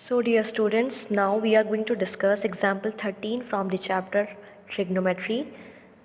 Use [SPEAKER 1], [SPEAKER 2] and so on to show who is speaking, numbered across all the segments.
[SPEAKER 1] So dear students, now we are going to discuss example 13 from the chapter trigonometry.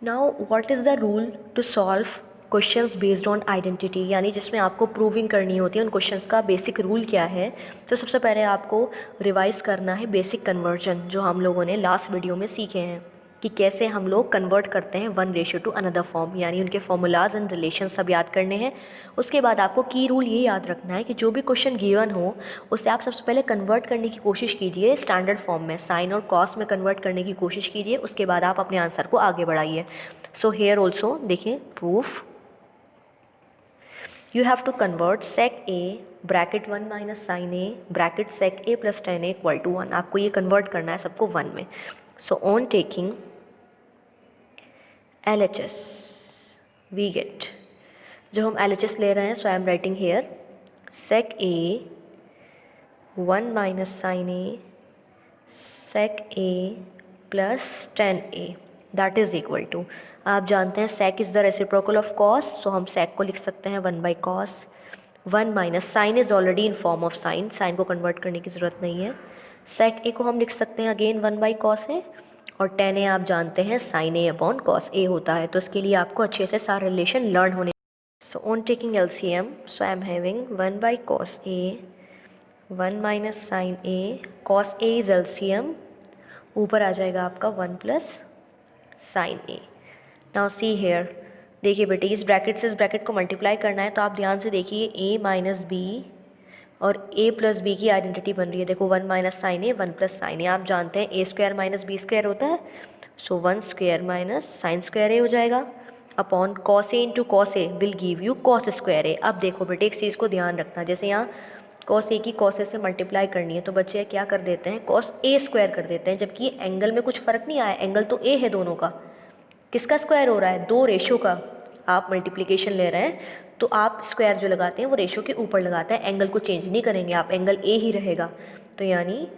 [SPEAKER 1] Now what is the rule to solve questions based on identity, यानी जिसमें आपको proving करनी होती है उन questions का basic rule क्या है। तो सबसे पहले आपको रिवाइज करना है बेसिक कन्वर्जन जो हम लोगों ने लास्ट वीडियो में सीखे हैं कि कैसे हम लोग कन्वर्ट करते हैं one ratio two another form, यानी उनके फॉर्मूलाज एंड रिलेशन सब याद करने हैं। उसके बाद आपको की रूल ये याद रखना है कि जो भी क्वेश्चन गिवन हो उससे आप सबसे पहले कन्वर्ट करने की कोशिश कीजिए स्टैंडर्ड फॉर्म में, साइन और कॉस में कन्वर्ट करने की कोशिश कीजिए। उसके बाद आप अपने आंसर को आगे बढ़ाइए। सो हेयर ऑल्सो देखिए proof, you have to convert sec a bracket 1 minus sine a bracket sec a plus tan a equal to 1। आपको ये कन्वर्ट करना है सबको 1 में। So on taking LHS we get, जो हम LHS ले रहे हैं, so I am writing here sec a 1 minus sine a sec a plus tan a that is equal to, आप जानते हैं sec is the reciprocal of cos, so हम sec को लिख सकते हैं 1 by cos. 1 minus sine is already in form of sine, sine को convert करने की ज़रूरत नहीं है। sec a को हम लिख सकते हैं अगेन 1 बाई कॉस ए, और tan a आप जानते हैं साइन ए अपॉन कॉस ए होता है। तो इसके लिए आपको अच्छे से सारे रिलेशन लर्न होने। So on taking LCM, so I am having 1 by cos a 1 minus sine a, cos a is LCM, ऊपर आ जाएगा आपका 1 plus sine a. Now see here, देखिए बेटे इस ब्रैकेट से इस ब्रैकेट को मल्टीप्लाई करना है, तो आप ध्यान से देखिए a माइनस बी और a प्लस बी की आइडेंटिटी बन रही है। देखो 1 minus sine a 1 plus sine a, आप जानते हैं a square minus B square होता है, so 1 square minus sine square a हो जाएगा upon cos a into cos a will give you cos square a. अब देखो बेटे एक चीज़ को ध्यान रखना, जैसे यहाँ कॉस ए की कॉस ए से मल्टीप्लाई करनी है तो बच्चे क्या कर देते हैं, कॉस ए स्क्वायर कर देते हैं, जबकि एंगल में कुछ फ़र्क नहीं आया, एंगल तो ए है दोनों का। किसका स्क्वायर हो रहा है, दो रेशो का। आप मल्टीप्लिकेशन ले रहे हैं तो आप स्क्वायर जो लगाते हैं वो रेशो के ऊपर लगाते हैं, एंगल को चेंज नहीं करेंगे आप, एंगल ए ही रहेगा। तो यानी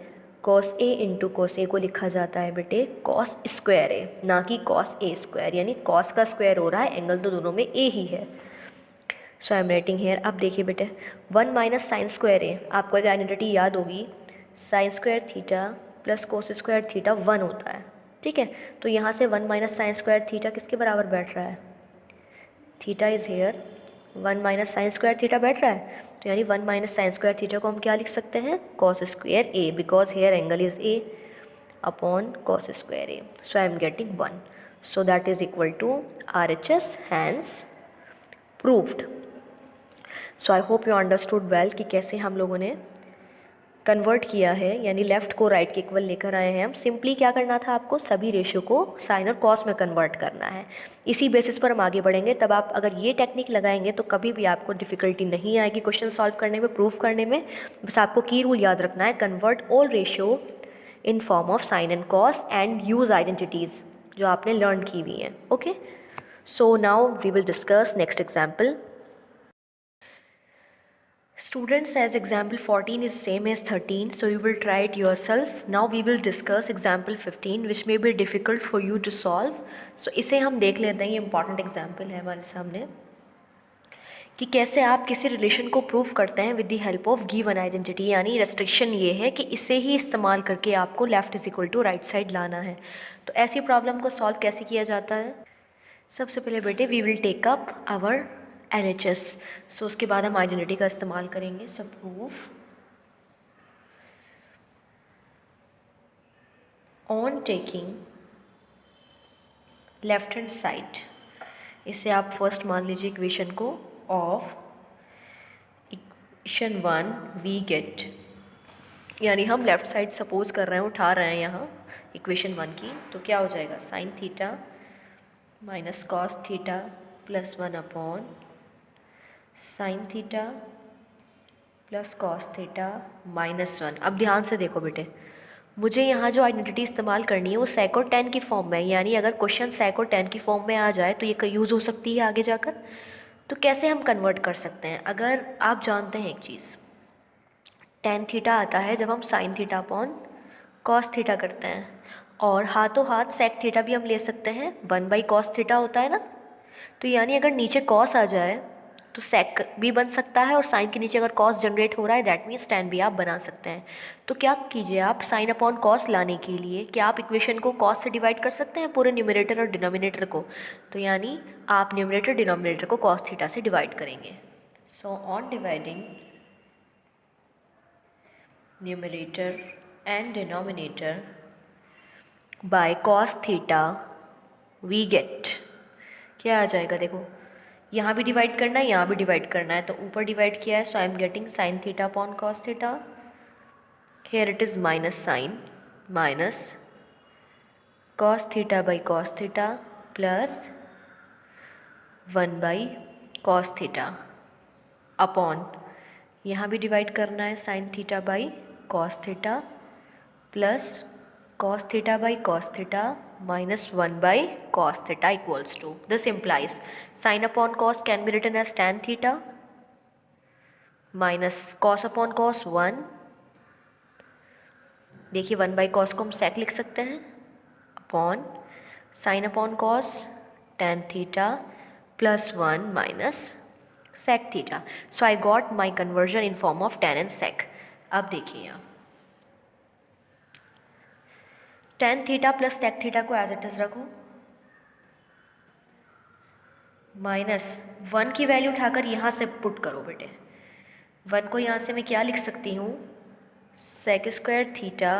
[SPEAKER 1] कॉस ए इंटू कॉस ए को लिखा जाता है बेटे कॉस स्क्वायर ए, ना कि कॉस ए स्क्वायर, यानी कॉस का स्क्वायर हो रहा है, एंगल तो दोनों में ए ही है। So I am writing hair, अब देखिए बेटे 1 माइनस साइन स्क्वायर ए, आपको एक आइडेंटिटी याद होगी, sine square theta plus cos square theta 1 होता है, ठीक है। तो यहाँ से 1 माइनस साइन स्क्वायर थीटा किसके बराबर बैठ रहा है, theta is here 1 minus sine square theta बैठ रहा है, तो यानी 1 माइनस साइन स्क्वायर थीटा को हम क्या लिख सकते हैं, cos square a, because here angle is a upon cos square a. So I am getting 1, so that is equal to RHS, hence proved. So I hope you understood well कि कैसे हम लोगों ने कन्वर्ट किया है, यानी left को right के इक्वल लेकर आए हैं हम। सिंपली क्या करना था आपको, सभी रेशियो को साइन और कॉस में कन्वर्ट करना है, इसी बेसिस पर हम आगे बढ़ेंगे। तब आप अगर ये टेक्निक लगाएंगे तो कभी भी आपको डिफ़िकल्टी नहीं आएगी क्वेश्चन सॉल्व करने में, प्रूफ करने में। बस आपको की रूल याद रखना है, convert all ratio in form of sine and cos and use identities जो आपने लर्न की हुई हैं। Okay, so now we will discuss next example. Students, as example 14 is same as 13, so you will try it yourself. Now we will discuss example 15 which may be difficult for you to solve. So इसे हम देख लेते हैं, ये important example है हमारे सामने कि कैसे आप किसी रिलेशन को प्रूव करते हैं with the help of given identity, यानी रेस्ट्रिक्शन ये है कि इसे ही इस्तेमाल करके आपको left is equal to right side लाना है। तो ऐसी प्रॉब्लम को सॉल्व कैसे किया जाता है, सबसे पहले बेटे we will take up our LHS, so उसके बाद हम आइडेंटिटी का इस्तेमाल करेंगे। So proof on taking left hand side, इसे आप फर्स्ट मान लीजिए इक्वेशन को ऑफ इक्वेशन 1 वी गेट, यानी हम लेफ़्ट साइड सपोज कर रहे हैं, उठा रहे हैं यहाँ इक्वेशन 1 की, तो क्या हो जाएगा sine theta minus cos theta plus 1 upon sine theta plus cos theta minus 1। अब ध्यान से देखो बेटे, मुझे यहाँ जो आइडेंटिटी इस्तेमाल करनी है वो sec और tan की फॉर्म में है, यानी अगर क्वेश्चन sec और tan की फॉर्म में आ जाए तो ये यूज़ हो सकती है आगे जाकर। तो कैसे हम कन्वर्ट कर सकते हैं, अगर आप जानते हैं एक चीज़, tan थीटा आता है जब हम sign theta upon cos theta करते हैं, और हाथों हाथ sec थीटा भी हम ले सकते हैं, 1 बाई कॉस थीटा होता है ना। तो यानी अगर नीचे कॉस आ जाए तो सेक भी बन सकता है और साइन के नीचे अगर कॉस जनरेट हो रहा है दैट मीन्स टैन भी आप बना सकते हैं। तो क्या कीजिए आप, साइन अपॉन कॉस लाने के लिए क्या आप इक्वेशन को कॉस से डिवाइड कर सकते हैं, पूरे न्यूमरेटर और डिनोमिनेटर को। तो यानी आप न्यूमरेटर डिनोमिनेटर को कॉस थीटा से डिवाइड करेंगे। So on dividing numerator and denominator by cos theta we get, क्या आ जाएगा देखो, यहाँ भी डिवाइड करना है यहाँ भी डिवाइड करना है, तो ऊपर डिवाइड किया है so I am getting sine theta upon cos theta, here it is minus sine minus cos theta by cos theta plus 1 by cos theta upon, यहाँ भी डिवाइड करना है sine theta by cos theta plus cos theta by cos theta minus 1 by cos theta equals to, this implies sin upon cos can be written as tan theta minus cos upon cos 1, देखिए 1 by cos को हम sec लिख सकते हैं, upon sin upon cos tan theta plus 1 minus sec theta. So I got my conversion in form of tan and sec. अब देखिए यहाँ tan theta plus sec theta को एज इट इज़ रखो, माइनस 1 की value उठाकर यहाँ से put करो बेटे, 1 को यहाँ से मैं क्या लिख सकती हूँ, sec square theta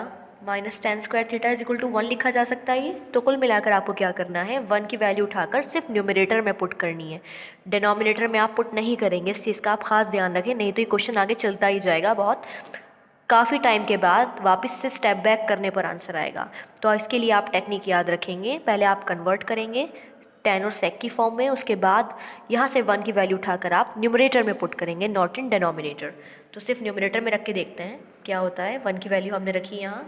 [SPEAKER 1] minus tan square theta is equal to 1 लिखा जा सकता है ये। तो कुल मिलाकर आपको क्या करना है, 1 की वैल्यू उठाकर सिर्फ न्यूमरेटर में पुट करनी है, डिनोमिनेटर में आप पुट नहीं करेंगे, इस चीज़ का आप खास ध्यान रखें, नहीं तो ये क्वेश्चन आगे चलता ही जाएगा, बहुत काफ़ी टाइम के बाद वापस से स्टेप बैक करने पर आंसर आएगा। तो इसके लिए आप टेक्निक याद रखेंगे, पहले आप कन्वर्ट करेंगे tan और sec की फॉर्म में, उसके बाद यहाँ से 1 की वैल्यू उठाकर आप न्यूमरेटर में पुट करेंगे, नॉट इन डिनोमिनेटर। तो सिर्फ न्यूमरेटर में रख के देखते हैं क्या होता है। 1 की वैल्यू हमने रखी यहाँ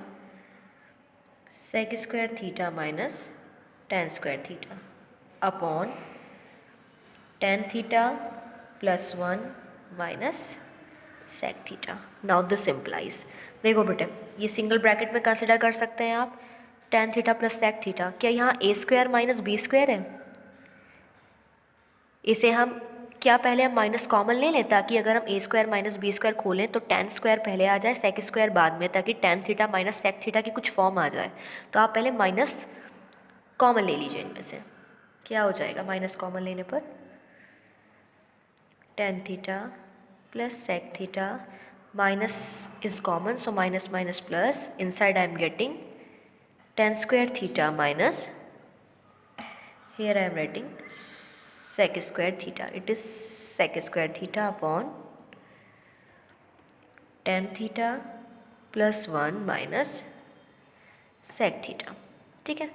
[SPEAKER 1] sec square theta minus tan square theta upon tan theta plus 1 minus sec theta. Now this implies, देखो बेटे ये सिंगल ब्रैकेट में कंसिडर कर सकते हैं आप, tan theta plus sec theta, क्या यहाँ a square minus B square है, इसे हम क्या पहले हम माइनस कॉमन ले लें, ताकि अगर हम a square minus B square खोलें तो tan स्क्वायर पहले आ जाए sec स्क्वायर बाद में, ताकि tan theta minus sec theta की कुछ फॉर्म आ जाए। तो आप पहले माइनस कॉमन ले लीजिए, इनमें से क्या हो जाएगा माइनस कॉमन लेने पर, tan theta plus sec theta, minus is common so minus minus plus, inside I am getting tan square theta minus, here I am writing sec square theta, it is sec square theta upon tan theta plus 1 minus sec theta, ठीक है।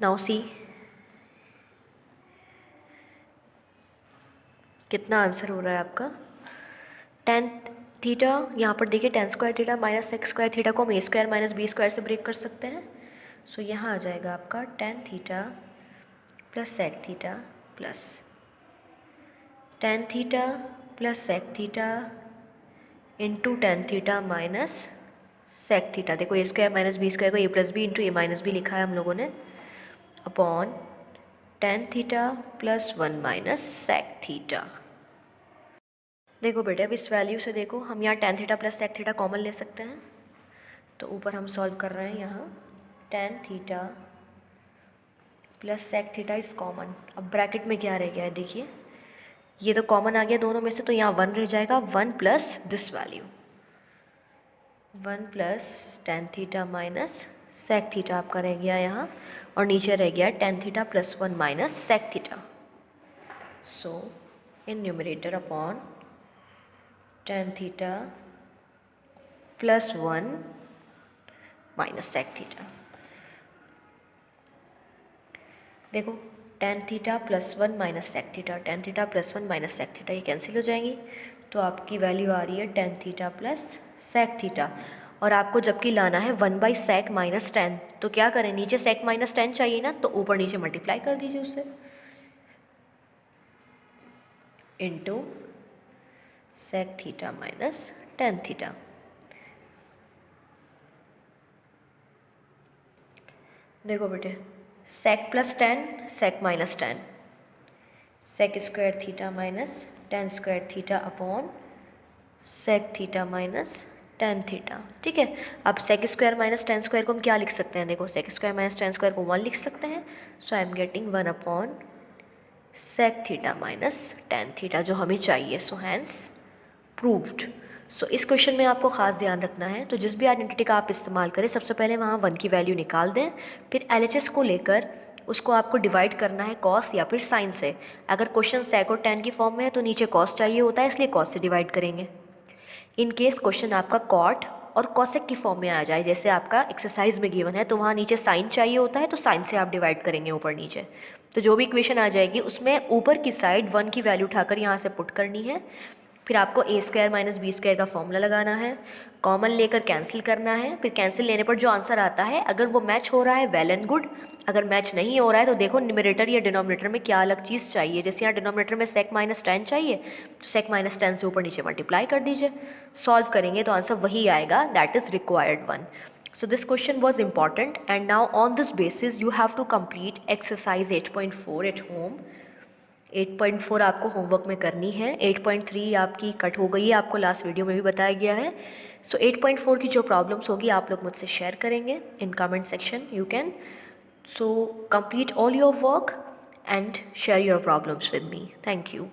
[SPEAKER 1] now see कितना answer हो रहा है आपका, tan theta यहाँ पर देखिए tan square theta minus sec square theta को हम a square minus B square से ब्रेक कर सकते हैं, सो यहाँ आ जाएगा आपका tan theta plus sec theta plus tan theta plus sec theta into tan theta minus sec theta, देखो a square minus B square को a plus B into a minus B लिखा है हम लोगों ने, upon tan theta plus 1 minus sec theta. देखो बेटे अब इस वैल्यू से देखो हम यहाँ tan theta plus sec theta common ले सकते हैं, तो ऊपर हम सॉल्व कर रहे हैं, यहाँ tan theta plus sec theta is common. अब ब्रैकेट में क्या रह गया है देखिए, ये तो कॉमन आ गया दोनों में से, तो यहाँ 1 रह जाएगा, 1 plus this value 1 plus tan theta minus sec theta आपका रह गया यहाँ, और नीचे रह गया tan theta plus 1 minus sec theta. So in numerator upon tan theta plus 1 minus sec theta, देखो tan theta plus 1 minus sec theta, tan theta plus 1 minus sec theta ये कैंसिल हो जाएंगी, तो आपकी वैल्यू आ रही है tan theta plus sec theta, और आपको जबकि लाना है 1 बाई सेक माइनस tan, तो क्या करें नीचे सेक माइनस tan चाहिए ना, तो ऊपर नीचे मल्टीप्लाई कर दीजिए उससे, into sec theta minus tan theta. देखो बेटे sec plus tan sec minus tan, sec square theta minus tan square theta upon sec theta minus tan theta. ठीक है, अब sec square minus tan square को हम क्या लिख सकते हैं, देखो sec square minus tan square को 1 लिख सकते हैं, so I am getting 1 upon sec theta minus tan theta जो हमें चाहिए, सो हैंस प्रूव्ड। सो इस क्वेश्चन में आपको खास ध्यान रखना है, तो जिस भी आइडेंटिटी का आप इस्तेमाल करें सबसे पहले वहाँ 1 की वैल्यू निकाल दें, फिर LHS को लेकर उसको आपको डिवाइड करना है कॉस या फिर साइन से। अगर क्वेश्चन sec और tan की फॉर्म में है तो नीचे कॉस चाहिए होता है, इसलिए कॉस से डिवाइड करेंगे। इन केस क्वेश्चन आपका कॉट और कॉसेक की फॉर्म में आ जाए, जैसे आपका एक्सरसाइज में गिवन है, तो वहाँ नीचे साइन चाहिए होता है, तो साइन से आप डिवाइड करेंगे ऊपर नीचे। तो जो भी इक्वेशन आ जाएगी उसमें ऊपर की साइड 1 की वैल्यू उठाकर यहाँ से पुट करनी है, फिर आपको ए स्क्वायर माइनस बी स्क्वायर का फॉर्मूला लगाना है, कॉमन लेकर कैंसिल करना है, फिर कैंसिल लेने पर जो आंसर आता है अगर वो मैच हो रहा है वेल एंड गुड, अगर मैच नहीं हो रहा है तो देखो न्यूमरेटर या डिनोमिनेटर में क्या अलग चीज़ चाहिए। जैसे यहाँ डिनोमिनेटर में सेक माइनस टेन चाहिए, तो सेक माइनस टेन से ऊपर नीचे मल्टीप्लाई कर दीजिए, सॉल्व करेंगे तो आंसर वही आएगा, that is required one. So this question was important and now on this basis you have to complete exercise 8.4 at home. 8.4 आपको होमवर्क में करनी है, 8.3 आपकी कट हो गई है, आपको लास्ट वीडियो में भी बताया गया है। सो 8.4 की जो प्रॉब्लम्स होगी आप लोग मुझसे शेयर करेंगे in comment section, you can so complete all your work and share your problems with me. Thank you.